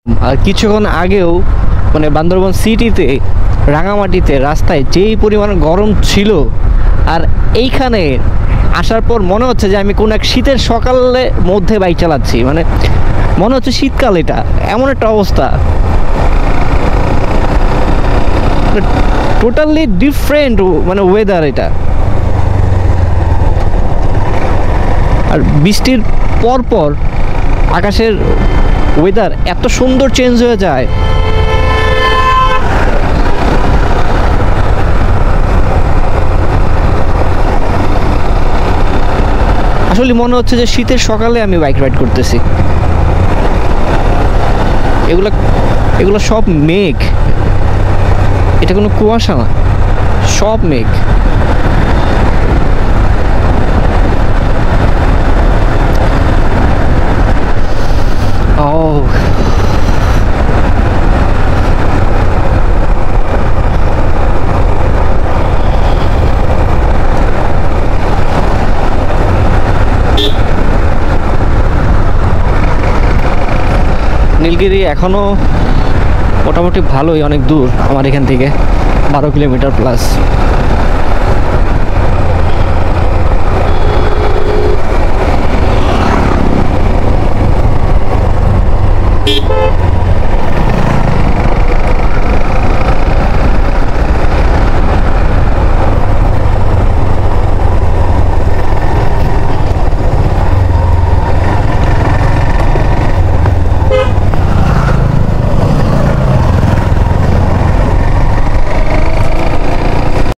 আর কিছুক্ষণ আগেও মানে বান্দরবান সিটিতে রাঙামাটিতে রাস্তায় যেই পরিমাণ গরম ছিল, আর এইখানে আসার পর মনে হচ্ছে যে আমি কোন এক শীতের সকালের মধ্যে বাইক চালাচ্ছি, মানে মনে হচ্ছে শীতকাল, এটা এমন একটা অবস্থা, টোটালি ডিফারেন্ট মানে ওয়েদার এটা। আর বৃষ্টির পর আকাশের ওয়েদার এত সুন্দর চেঞ্জ হয়ে যায়। আসলে মনে হচ্ছে যে শীতের সকালে আমি বাইক রাইড করতেছি। এগুলো এগুলো সব মেঘ, এটা কোনো কুয়াশা না, সব মেঘ। ও নীলগিরি এখনও মোটামুটি ভালোই, অনেক দূর আমার এখান থেকে, 12 কিলোমিটার প্লাস।